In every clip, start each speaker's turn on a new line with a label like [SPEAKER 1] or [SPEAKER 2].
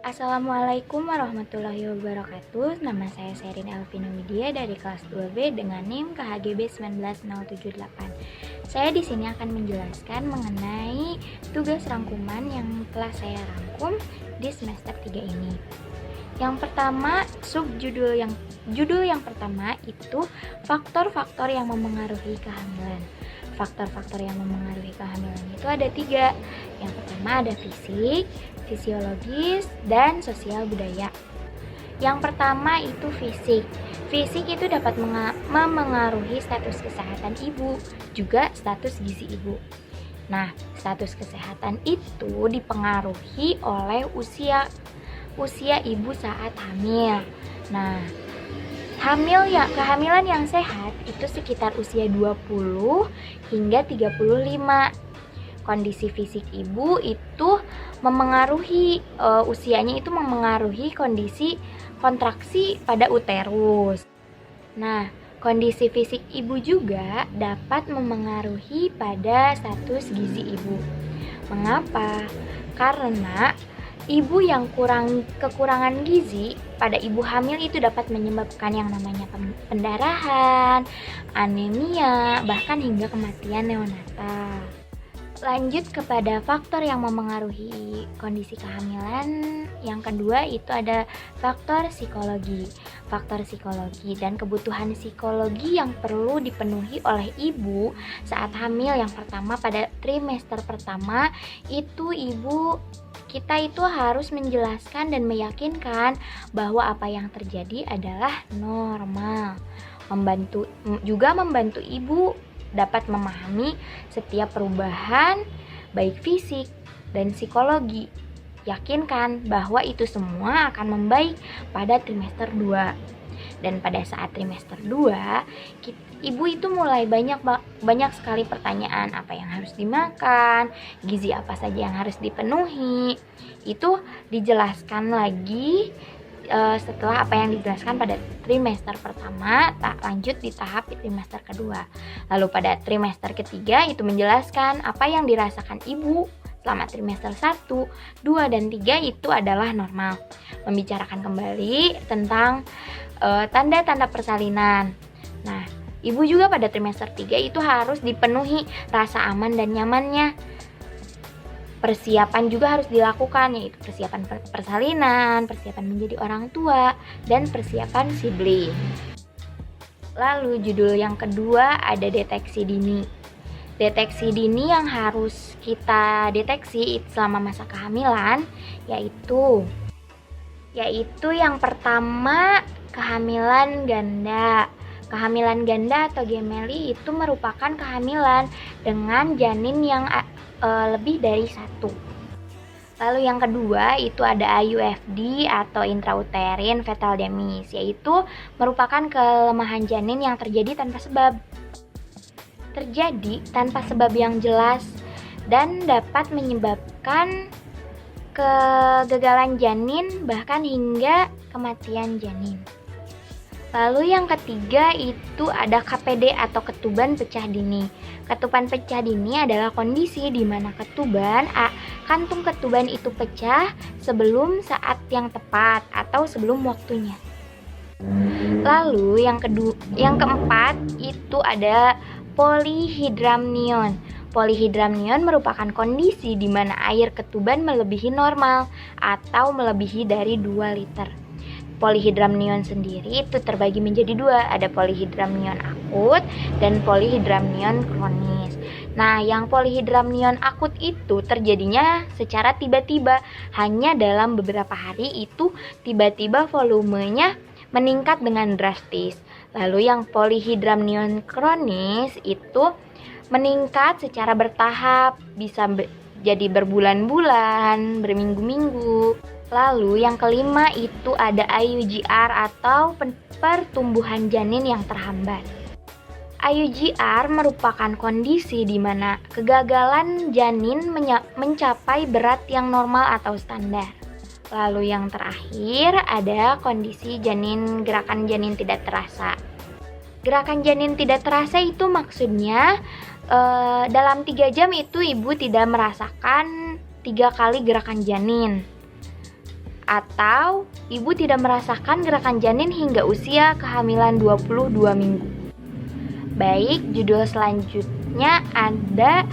[SPEAKER 1] Assalamualaikum warahmatullahi wabarakatuh. Nama saya Sherin Elvina Widya dari kelas 2B dengan NIM KHGB 19078. Saya di sini akan menjelaskan mengenai tugas rangkuman yang telah saya rangkum di semester 3 ini. Yang pertama, judul yang pertama itu faktor-faktor yang memengaruhi kehamilan. Faktor-faktor yang memengaruhi kehamilan itu ada 3. Yang pertama ada fisik, fisiologis, dan sosial budaya. Yang pertama itu fisik. Fisik itu dapat memengaruhi status kesehatan ibu, juga status gizi ibu. Nah, status kesehatan itu dipengaruhi oleh usia ibu saat hamil. Nah, kehamilan yang sehat itu sekitar usia 20 hingga 35. Kondisi fisik ibu itu memengaruhi usianya itu memengaruhi kondisi kontraksi pada uterus. Nah, kondisi fisik ibu juga dapat memengaruhi pada status gizi ibu. Mengapa? Karena ibu yang kekurangan gizi pada ibu hamil itu dapat menyebabkan yang namanya pendarahan, anemia, bahkan hingga kematian neonatal. Lanjut kepada faktor yang memengaruhi kondisi kehamilan. Yang kedua itu ada faktor psikologi. Faktor psikologi dan kebutuhan psikologi yang perlu dipenuhi oleh ibu saat hamil. Yang pertama, pada trimester pertama itu kita itu harus menjelaskan dan meyakinkan bahwa apa yang terjadi adalah normal. Membantu ibu dapat memahami setiap perubahan baik fisik dan psikologi. Yakinkan bahwa itu semua akan membaik pada trimester 2. Dan pada saat trimester 2, ibu itu mulai banyak sekali pertanyaan, apa yang harus dimakan, gizi apa saja yang harus dipenuhi. Itu dijelaskan lagi setelah apa yang dijelaskan pada trimester pertama, lanjut di tahap trimester kedua. Lalu pada trimester ketiga itu menjelaskan apa yang dirasakan ibu selama trimester 1, 2, dan 3 itu adalah normal. Membicarakan kembali tentang tanda-tanda persalinan. Nah, ibu juga pada trimester 3 itu harus dipenuhi rasa aman dan nyamannya. Persiapan juga harus dilakukan, yaitu persiapan persalinan, persiapan menjadi orang tua, dan persiapan sibling. Lalu judul yang kedua ada deteksi dini. Deteksi dini yang harus kita deteksi selama masa kehamilan yaitu yang pertama kehamilan ganda. Kehamilan ganda atau gemeli itu merupakan kehamilan dengan janin yang lebih dari 1. Lalu yang kedua itu ada IUFD atau intrauterine fetal demise, yaitu merupakan kelemahan janin yang terjadi tanpa sebab yang jelas dan dapat menyebabkan kegagalan janin bahkan hingga kematian janin. Lalu yang ketiga itu ada KPD atau ketuban pecah dini. Ketuban pecah dini adalah kondisi di mana kantung ketuban itu pecah sebelum saat yang tepat atau sebelum waktunya. Lalu yang keempat itu ada polyhydramnion. Polyhydramnion merupakan kondisi di mana air ketuban melebihi normal atau melebihi dari 2 liter. Polyhydramnion sendiri itu terbagi menjadi 2, ada polyhydramnion akut dan polyhydramnion kronis. Nah, yang polyhydramnion akut itu terjadinya secara tiba-tiba, hanya dalam beberapa hari itu tiba-tiba volumenya meningkat dengan drastis. Lalu yang polyhydramnion kronis itu meningkat secara bertahap, bisa jadi berbulan-bulan, berminggu-minggu. Lalu yang kelima itu ada IUGR atau pertumbuhan janin yang terhambat. IUGR merupakan kondisi di mana kegagalan janin mencapai berat yang normal atau standar. Lalu yang terakhir ada kondisi gerakan janin tidak terasa. Gerakan janin tidak terasa itu maksudnya dalam 3 jam itu ibu tidak merasakan 3 kali gerakan janin. atau ibu tidak merasakan gerakan janin hingga usia kehamilan 22 minggu. Baik, judul selanjutnya ada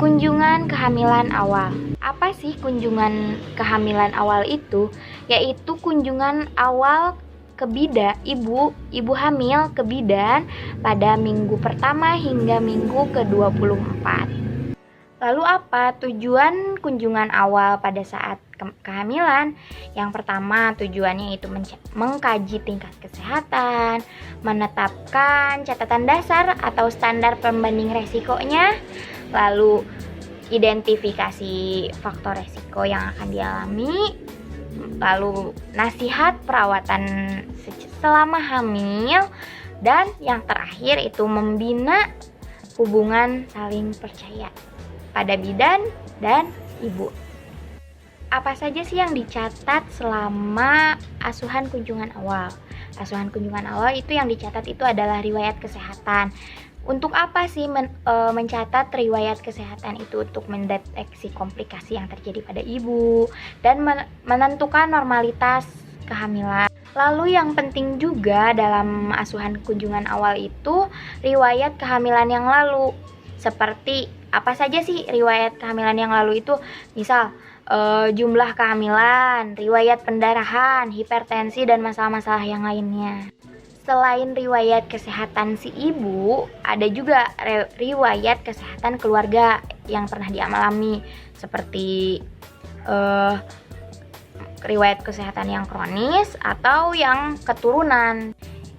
[SPEAKER 1] kunjungan kehamilan awal. Apa sih kunjungan kehamilan awal itu? Yaitu kunjungan awal ke bidan, ibu hamil ke bidan pada minggu pertama hingga minggu ke-24. Lalu apa tujuan kunjungan awal pada saat kehamilan? Yang pertama, tujuannya itu mengkaji tingkat kesehatan, menetapkan catatan dasar atau standar pembanding resikonya, lalu identifikasi faktor resiko yang akan dialami, lalu nasihat perawatan selama hamil, dan yang terakhir itu membina hubungan saling percaya pada bidan dan ibu. Apa saja sih yang dicatat selama asuhan kunjungan awal? Asuhan kunjungan awal itu yang dicatat itu adalah riwayat kesehatan. Untuk apa sih mencatat riwayat kesehatan itu? Untuk mendeteksi komplikasi yang terjadi pada ibu dan menentukan normalitas kehamilan. Lalu yang penting juga dalam asuhan kunjungan awal itu riwayat kehamilan yang lalu. Seperti apa saja sih riwayat kehamilan yang lalu itu? Misal jumlah kehamilan, riwayat pendarahan, hipertensi, dan masalah-masalah yang lainnya. Selain riwayat kesehatan si ibu, ada juga riwayat kesehatan keluarga yang pernah dialami, seperti riwayat kesehatan yang kronis atau yang keturunan.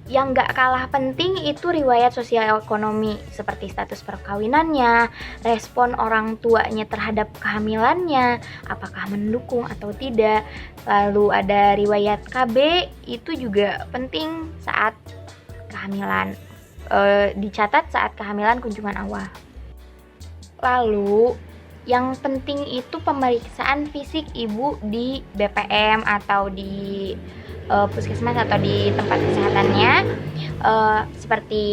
[SPEAKER 1] Yang gak kalah penting itu riwayat sosial ekonomi, seperti status perkawinannya, respon orang tuanya terhadap kehamilannya, apakah mendukung atau tidak. Lalu ada riwayat KB, itu juga penting saat kehamilan, dicatat saat kehamilan kunjungan awal. Lalu yang penting itu pemeriksaan fisik ibu di BPM atau di puskesmas atau di tempat kesehatannya, seperti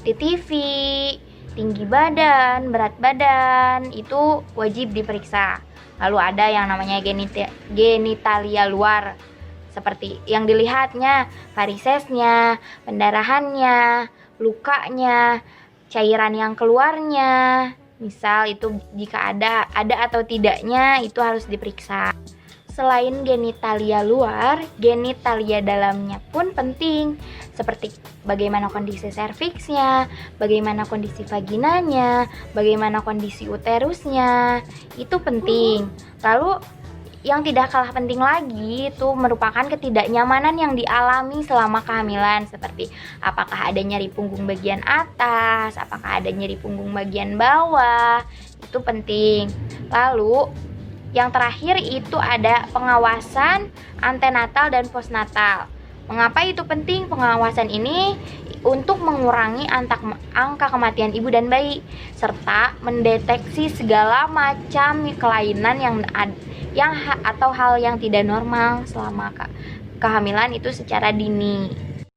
[SPEAKER 1] di TV, tinggi badan, berat badan, itu wajib diperiksa. Lalu ada yang namanya genitalia luar, seperti yang dilihatnya varisesnya, pendarahannya, lukanya, cairan yang keluarnya. Misal itu jika ada atau tidaknya itu harus diperiksa. Selain genitalia luar, genitalia dalamnya pun penting, seperti bagaimana kondisi serviksnya, bagaimana kondisi vaginanya, bagaimana kondisi uterusnya, itu penting. Lalu yang tidak kalah penting lagi itu merupakan ketidaknyamanan yang dialami selama kehamilan, seperti apakah ada nyeri punggung bagian atas, apakah ada nyeri punggung bagian bawah, itu penting. Lalu yang terakhir itu ada pengawasan antenatal dan postnatal. Mengapa itu penting pengawasan ini? Untuk mengurangi angka kematian ibu dan bayi, serta mendeteksi segala macam kelainan atau hal yang tidak normal selama kehamilan itu secara dini.